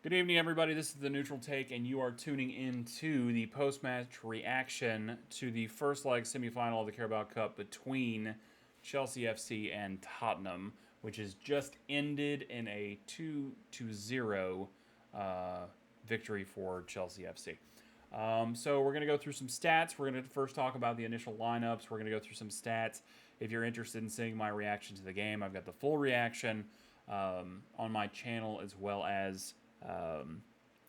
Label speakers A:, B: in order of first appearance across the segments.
A: Good evening, everybody. This is the Neutral Take, and you are tuning into the post-match reaction to the first leg semifinal of the Carabao Cup between Chelsea FC and Tottenham, which has just ended in a 2-0 victory for Chelsea FC. So we're going to go through some stats. We're going to first talk about the initial lineups. We're going to go through some stats. If you're interested in seeing my reaction to the game, I've got the full reaction on my channel, as well as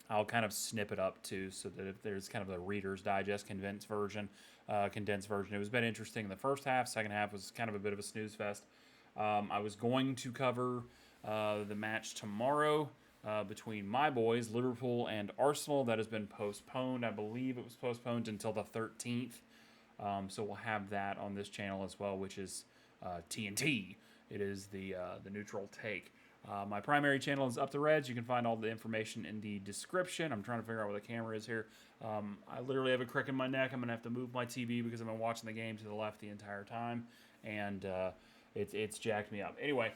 A: I'll kind of snip it up too, so that if there's kind of a Reader's Digest condensed version. It was been interesting in the first half. Second half was kind of a bit of a snooze fest. I was going to cover the match tomorrow between my boys, Liverpool and Arsenal. That has been postponed. I believe it was postponed until the 13th. So we'll have that on this channel as well, which is TNT. It is the Neutral Take. My primary channel is Up the Reds. You can find all the information in the description. I'm trying to figure out where the camera is here. I literally have a crick in my neck. I'm going to have to move my TV because I've been watching the game to the left the entire time, and it's jacked me up. Anyway,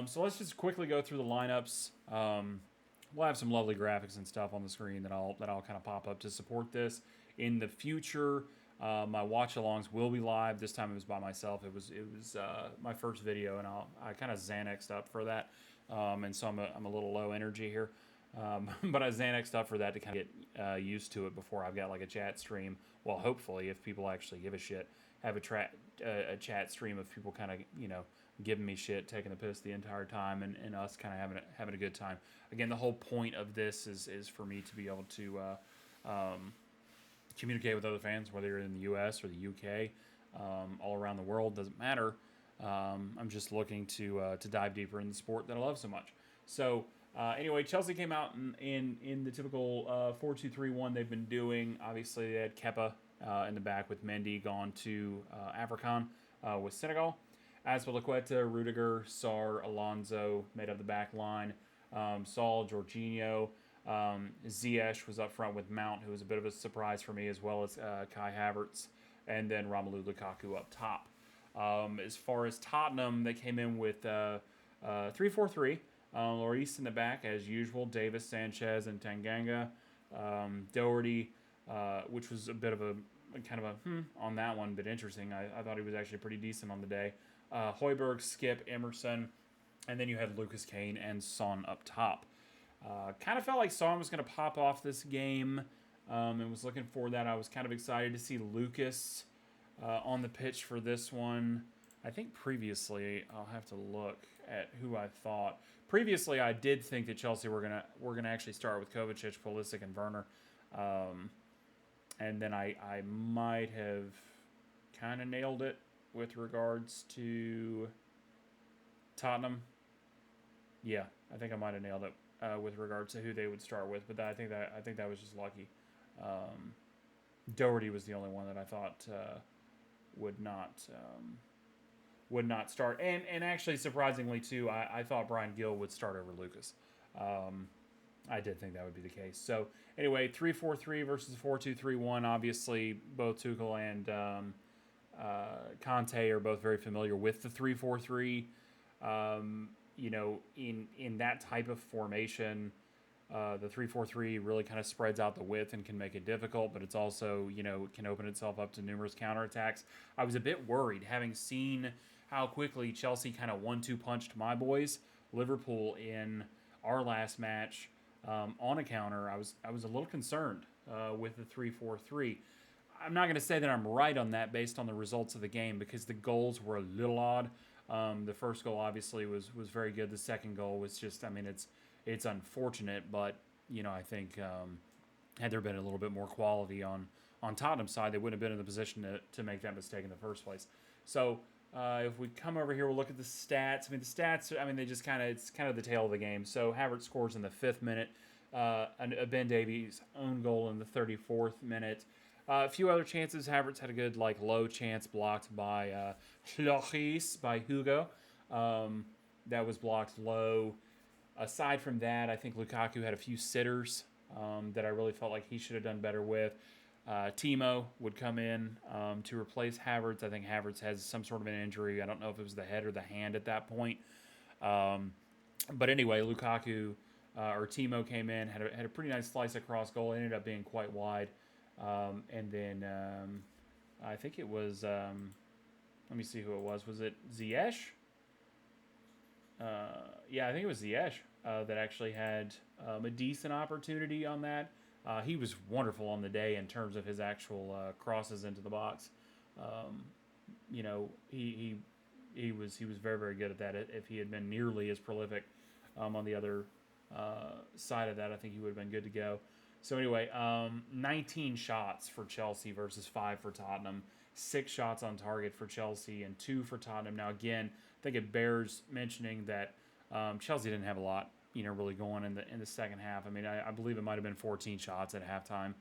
A: so let's just quickly go through the lineups. We'll have some lovely graphics and stuff on the screen that I'll kind of pop up to support this. In the future, my watch-alongs will be live. This time it was by myself. It was my first video, and I kind of Xanaxed up for that. And so I'm a little low energy here. But I Xanaxed up for that to kind of get used to it before I've got like a chat stream. Well, hopefully, if people actually give a shit, have a chat stream of people kind of, giving me shit, taking the piss the entire time, and us kind of having a good time. Again, the whole point of this is for me to be able to communicate with other fans, whether you're in the U.S. or the U.K., all around the world, doesn't matter. I'm just looking to dive deeper in the sport that I love so much. So anyway, Chelsea came out in the typical 4-2-3-1 they've been doing. Obviously, they had Kepa in the back with Mendy gone to African with Senegal. Azpilicueta, Rudiger, Sarr, Alonso made up the back line. Saul, Jorginho, Ziyech was up front with Mount, who was a bit of a surprise for me, as well as Kai Havertz, and then Romelu Lukaku up top. As far as Tottenham, they came in with 3-4-3. Lloris in the back, as usual. Davis, Sanchez, and Tanganga. Doherty, which was a bit of a kind of a on that one, but interesting. I thought he was actually pretty decent on the day. Højbjerg, Skip, Emerson, and then you had Lucas Kane and Son up top. Kind of felt like Son was going to pop off this game, and was looking for that. I was kind of excited to see Lucas on the pitch for this one. I think previously, I'll have to look at who I thought. Previously, I did think that Chelsea were gonna actually start with Kovacic, Pulisic, and Werner, and then I might have kind of nailed it with regards to Tottenham. Yeah, I think I might have nailed it with regards to who they would start with, but I think that was just lucky. Doherty was the only one that I thought would not start, and actually surprisingly too, I thought Brian Gill would start over Lucas. I did think that would be the case. So anyway, 3-4-3 versus 4-2-3-1. Obviously, both Tuchel and Conte are both very familiar with the 3-4-3. In that type of formation, the 3-4-3 really kind of spreads out the width and can make it difficult, but it's also, it can open itself up to numerous counterattacks. I was a bit worried, having seen how quickly Chelsea kind of 1-2 punched my boys, Liverpool, in our last match on a counter. I was a little concerned with the 3-4-3. I'm not going to say that I'm right on that based on the results of the game, because the goals were a little odd. The first goal obviously was very good. The second goal was just, it's unfortunate, but I think had there been a little bit more quality on Tottenham's side, they wouldn't have been in the position to make that mistake in the first place. So if we come over here, we'll look at the stats. The stats, they just it's kind of the tail of the game. So Havertz scores in the 5th minute, a Ben Davies own goal in the 34th minute. A few other chances. Havertz had a good low chance blocked by Lloris, by Hugo. That was blocked low. Aside from that, I think Lukaku had a few sitters that I really felt like he should have done better with. Timo would come in to replace Havertz. I think Havertz has some sort of an injury. I don't know if it was the head or the hand at that point. But anyway, Lukaku or Timo came in, had a pretty nice slice across goal. Ended up being quite wide, and then I think it was. Let me see who it was. Was it Ziyech? Yeah, I think it was Ziyech that actually had a decent opportunity on that. He was wonderful on the day in terms of his actual crosses into the box. Um, he was very very good at that. If he had been nearly as prolific on the other side of that, I think he would have been good to go. So anyway, 19 shots for Chelsea versus 5 for Tottenham. 6 shots on target for Chelsea and 2 for Tottenham. Now again, I think it bears mentioning that Chelsea didn't have a lot, really going in the second half. I mean, I believe it might have been 14 shots at halftime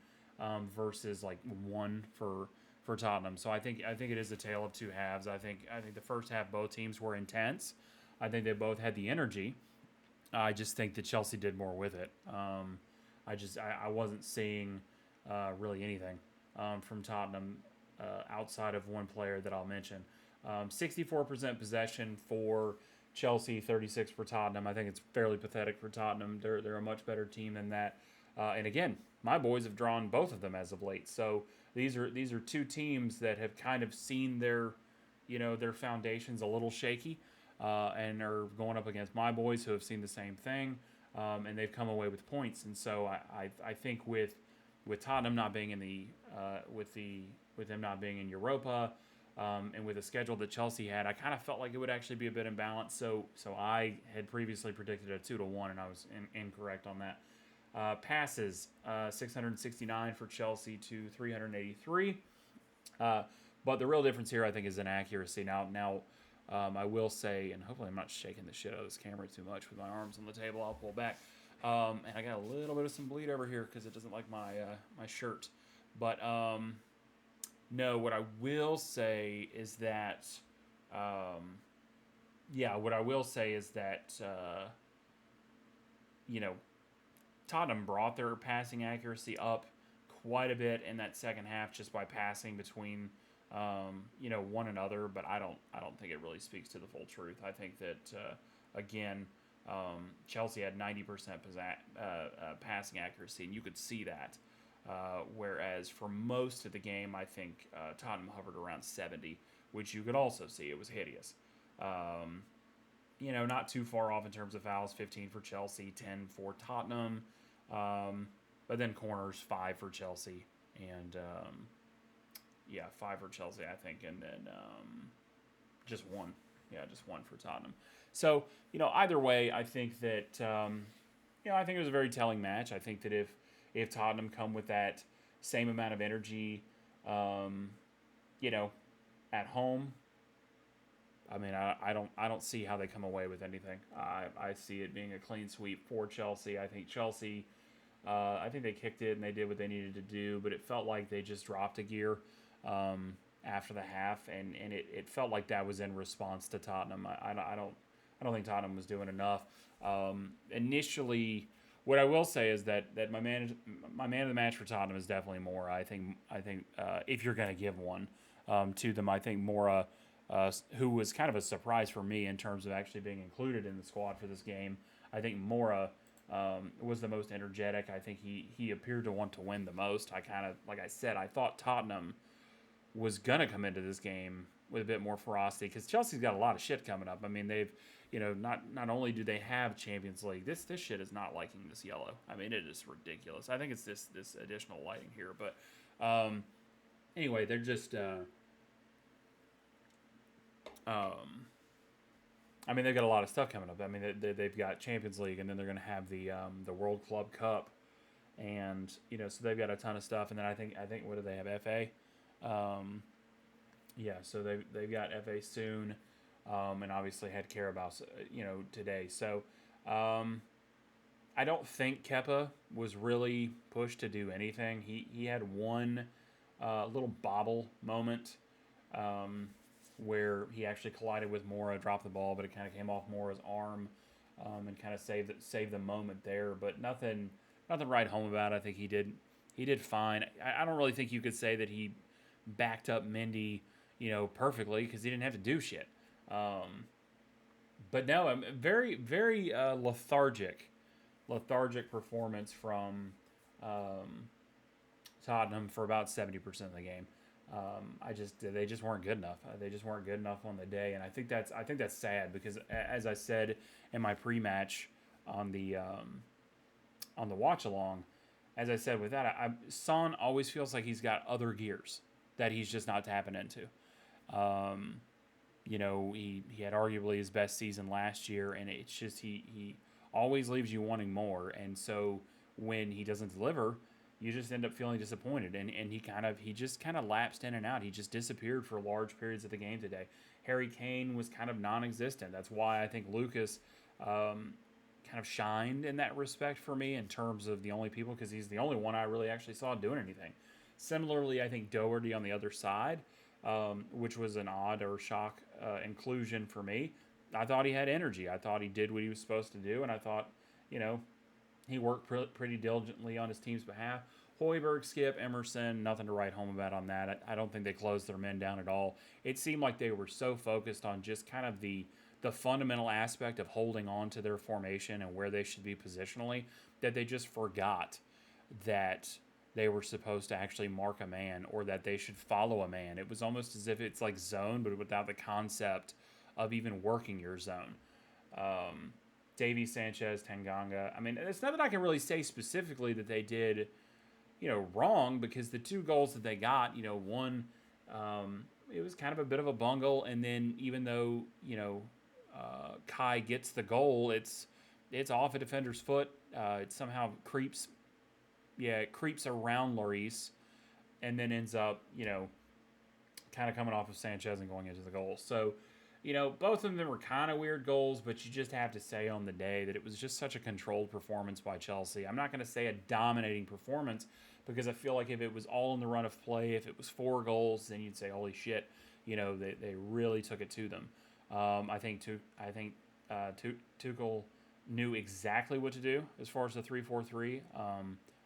A: versus like 1 for Tottenham. So I think it is a tale of two halves. I think the first half both teams were intense. I think they both had the energy. I just think that Chelsea did more with it. I wasn't seeing really anything from Tottenham outside of one player that I'll mention. 64% possession for Chelsea, 36 for Tottenham. I think it's fairly pathetic for Tottenham. They're a much better team than that. And again, my boys have drawn both of them as of late. So these are two teams that have kind of seen their foundations a little shaky, and are going up against my boys who have seen the same thing, and they've come away with points. And so I think with Tottenham not being in the with them not being in Europa, and with the schedule that Chelsea had, I kind of felt like it would actually be a bit imbalanced. So I had previously predicted a 2-1, and I was incorrect on that. Passes, 669 for Chelsea to 383. But the real difference here, I think, is in accuracy. Now, I will say, and hopefully I'm not shaking the shit out of this camera too much with my arms on the table. I'll pull back. And I got a little bit of some bleed over here because it doesn't like my shirt. But no, what I will say is that, Tottenham brought their passing accuracy up quite a bit in that second half just by passing between, one another. But I don't think it really speaks to the full truth. I think that again, Chelsea had 90% passing accuracy, and you could see that. Whereas for most of the game, I think Tottenham hovered around 70, which you could also see. It was hideous. Not too far off in terms of fouls, 15 for Chelsea, 10 for Tottenham. But then corners, 5 for Chelsea. And, 5 for Chelsea, I think. And then just 1. Yeah, just 1 for Tottenham. So, either way, I think that, I think it was a very telling match. I think that if Tottenham come with that same amount of energy, at home, I mean, I don't see how they come away with anything. I see it being a clean sweep for Chelsea. I think Chelsea, I think they kicked it and they did what they needed to do, but it felt like they just dropped a gear after the half, and it felt like that was in response to Tottenham. I don't think Tottenham was doing enough. Initially, what I will say is that my man of the match for Tottenham is definitely Mora. I think if you're going to give one to them, I think Mora, who was kind of a surprise for me in terms of actually being included in the squad for this game. I think Mora was the most energetic. I think he appeared to want to win the most. Like I said, I thought Tottenham was going to come into this game with a bit more ferocity because Chelsea's got a lot of shit coming up. I mean, they've, not only do they have Champions League, this shit is not liking this yellow. I mean, it is ridiculous. I think it's this additional lighting here. But anyway, they're just... I mean, they've got a lot of stuff coming up. I mean, they've got Champions League, and then they're going to have the World Club Cup, and so they've got a ton of stuff. And then I think what do they have? FA, so they've got FA soon, and obviously had Carabao, today. So I don't think Kepa was really pushed to do anything. He had one little bobble moment. Where he actually collided with Mora, dropped the ball, but it kind of came off Mora's arm, and kind of saved the moment there. But nothing right home about it. I think he did fine. I don't really think you could say that he backed up Mendy, perfectly, because he didn't have to do shit. But no, I'm very, very lethargic lethargic performance from um, Tottenham for about 70% of the game. They just weren't good enough. They just weren't good enough on the day, and I think that's sad because as I said in my pre-match on the watch along, as I said with that, Son always feels like he's got other gears that he's just not tapping into. Um, he had arguably his best season last year, and it's just he always leaves you wanting more. And so when he doesn't deliver, you just end up feeling disappointed. And he just kind of lapsed in and out. He just disappeared for large periods of the game today. Harry Kane was kind of non-existent. That's why I think Lucas kind of shined in that respect for me in terms of the only people, because he's the only one I really actually saw doing anything. Similarly, I think Doherty on the other side, which was an odd or shock inclusion for me. I thought he had energy. I thought he did what he was supposed to do, and I thought, you know, he worked pretty diligently on his team's behalf. Hoiberg, Skip, Emerson, nothing to write home about on that. I don't think they closed their men down at all. It seemed like they were so focused on just kind of the fundamental aspect of holding on to their formation and where they should be positionally that they just forgot that they were supposed to actually mark a man or that they should follow a man. It was almost as if it's like zone, but without the concept of even working your zone. Davies, Sanchez, Tanganga. I mean, it's not that I can really say specifically that they did, wrong, because the two goals that they got, one, it was kind of a bit of a bungle, and then even though, Kai gets the goal, it's off a defender's foot. It somehow creeps around Lloris, and then ends up, kind of coming off of Sanchez and going into the goal. So, both of them were kind of weird goals, but you just have to say on the day that it was just such a controlled performance by Chelsea. I'm not going to say a dominating performance, because I feel like if it was all in the run of play, if it was 4 goals, then you'd say, holy shit, they really took it to them. I think Tuchel knew exactly what to do as far as the 3-4-3.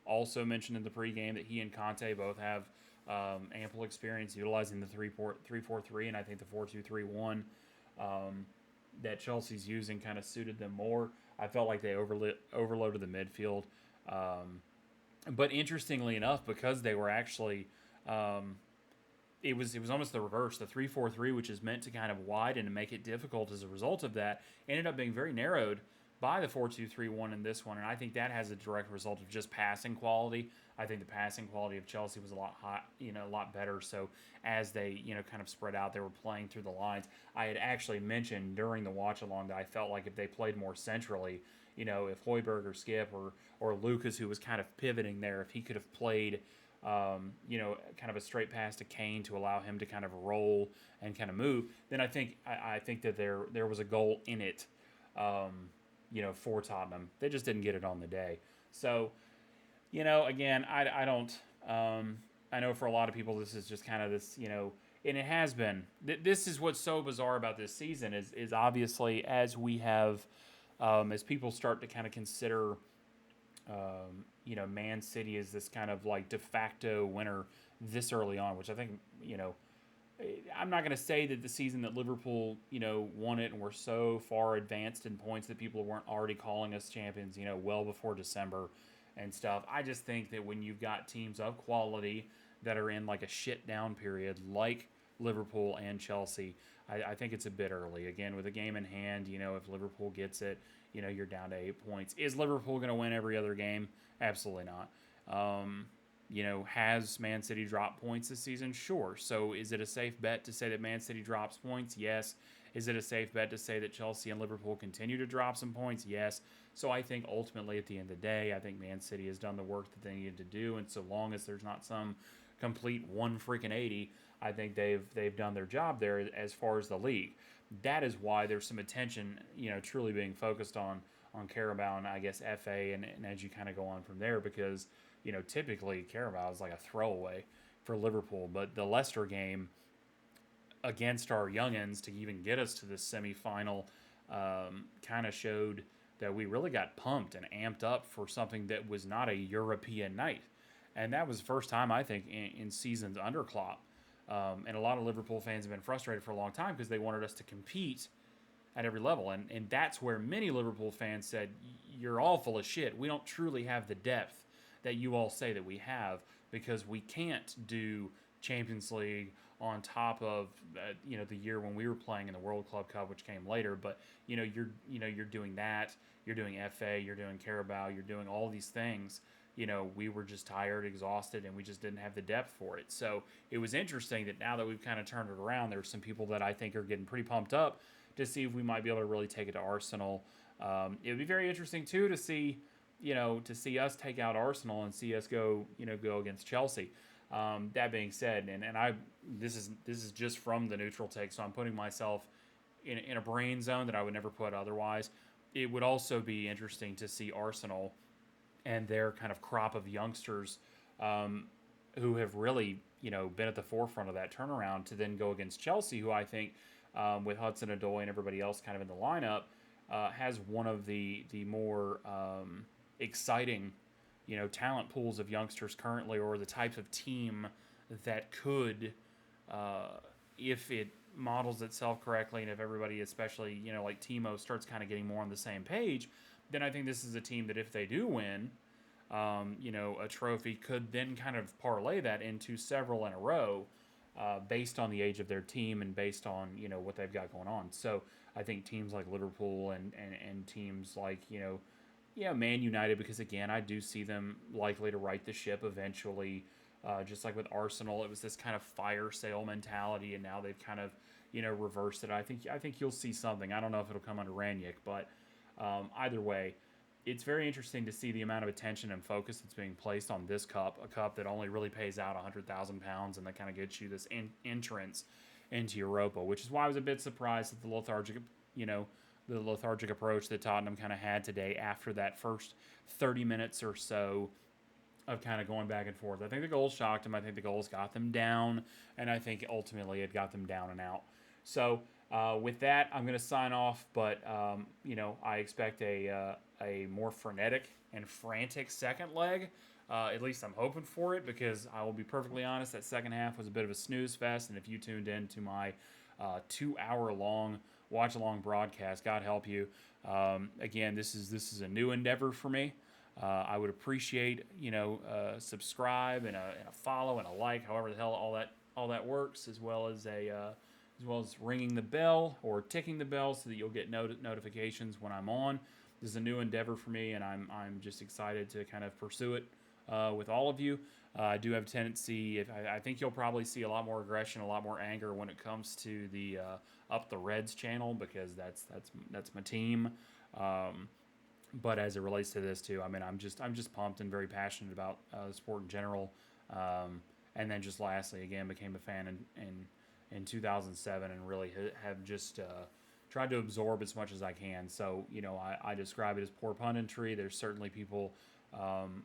A: Also mentioned in the pregame that he and Conte both have ample experience utilizing the 3-4-3, and I think the 4-2-3-1 that Chelsea's using kind of suited them more. I felt like they overloaded the midfield. But interestingly enough, because they were actually it was almost the reverse. The 3-4-3, which is meant to kind of widen and make it difficult as a result of that, ended up being very narrowed by the 4-2-3-1 in this one, and I think that has a direct result of just passing quality. I think the passing quality of Chelsea was a lot better. So as they, kind of spread out, they were playing through the lines. I had actually mentioned during the watch along that I felt like if they played more centrally, if Højbjerg or Skip or Lucas, who was kind of pivoting there, if he could have played, kind of a straight pass to Kane to allow him to kind of roll and kind of move, then I think that there was a goal in it. For Tottenham. They just didn't get it on the day. So, again, I don't, I know for a lot of people this is just kind of this, and it has been. This is what's so bizarre about this season is obviously as we have, as people start to kind of consider, Man City as this kind of like de facto winner this early on, which I think, I'm not going to say that the season that Liverpool, won it and were so far advanced in points that people weren't already calling us champions, well before December and stuff. I just think that when you've got teams of quality that are in like a shit down period like Liverpool and Chelsea, I think it's a bit early. Again, with a game in hand, if Liverpool gets it, you're down to 8 points. Is Liverpool going to win every other game? Absolutely not. Has Man City dropped points this season? Sure. So is it a safe bet to say that Man City drops points? Yes. Is it a safe bet to say that Chelsea and Liverpool continue to drop some points? Yes. So I think ultimately at the end of the day, I think Man City has done the work that they needed to do, and so long as there's not some complete 180, I think they've done their job there as far as the league. That is why there's some attention, truly being focused on Carabao and I guess FA and as you kind of go on from there, because typically Carabao is like a throwaway for Liverpool, but the Leicester game against our youngins to even get us to the semifinal kind of showed that we really got pumped and amped up for something that was not a European night. And that was the first time, I think, in seasons under Klopp. And a lot of Liverpool fans have been frustrated for a long time because they wanted us to compete at every level. And that's where many Liverpool fans said, you're all full of shit. We don't truly have the depth that you all say that we have, because we can't do Champions League on top of the year when we were playing in the World Club Cup, which came later. But you're doing that. You're doing FA. You're doing Carabao. You're doing all these things. We were just tired, exhausted, and we just didn't have the depth for it. So it was interesting that now that we've kind of turned it around, there's some people that I think are getting pretty pumped up to see if we might be able to really take it to Arsenal. It would be very interesting too to see us take out Arsenal and see us go against Chelsea. That being said, this is just from the neutral take, so I'm putting myself in a brain zone that I would never put otherwise. It would also be interesting to see Arsenal and their kind of crop of youngsters who have really, been at the forefront of that turnaround, to then go against Chelsea, who I think, with Hudson-Odoi and everybody else kind of in the lineup, has one of the more exciting, talent pools of youngsters currently, or the types of team that could, if it models itself correctly, and if everybody, especially, like Timo, starts kind of getting more on the same page, then I think this is a team that if they do win, a trophy, could then kind of parlay that into several in a row, based on the age of their team and based on, what they've got going on. So I think teams like Liverpool and teams like, Man United, because again, I do see them likely to right the ship eventually. Just like with Arsenal, it was this kind of fire sale mentality, and now they've kind of, reversed it. I think you'll see something. I don't know if it'll come under Ranić, but either way, it's very interesting to see the amount of attention and focus that's being placed on this cup, a cup that only really pays out £100,000, and that kind of gets you this entrance into Europa, which is why I was a bit surprised at the lethargic approach that Tottenham kind of had today after that first 30 minutes or so of kind of going back and forth. I think the goals shocked them. I think the goals got them down, and I think ultimately it got them down and out. So with that, I'm going to sign off, but I expect a more frenetic and frantic second leg. At least I'm hoping for it, because I will be perfectly honest, that second half was a bit of a snooze fest, and if you tuned in to my 2-hour-long watch-along broadcast, God help you. Again, this is a new endeavor for me. I would appreciate, subscribe and a follow and a like, however the hell all that works, as well as ringing the bell or ticking the bell so that you'll get notifications when I'm on. This is a new endeavor for me, and I'm just excited to kind of pursue it with all of you. I do have a tendency, I think you'll probably see a lot more aggression, a lot more anger when it comes to the Up the Reds channel, because that's my team. But as it relates to this too, I mean, I'm just pumped and very passionate about the sport in general. And then just lastly, again, became a fan in 2007, and really have just tried to absorb as much as I can. So, I describe it as poor punditry. There's certainly people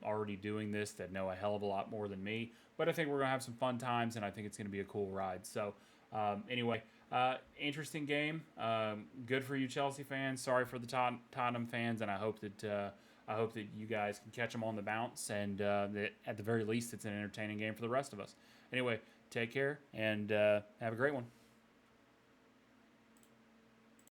A: already doing this that know a hell of a lot more than me. But I think we're going to have some fun times, and I think it's going to be a cool ride. So, anyway, interesting game. Good for you Chelsea fans. Sorry for the Tottenham fans, and I hope that you guys can catch them on the bounce, and that at the very least it's an entertaining game for the rest of us. Anyway, take care, and have a great one.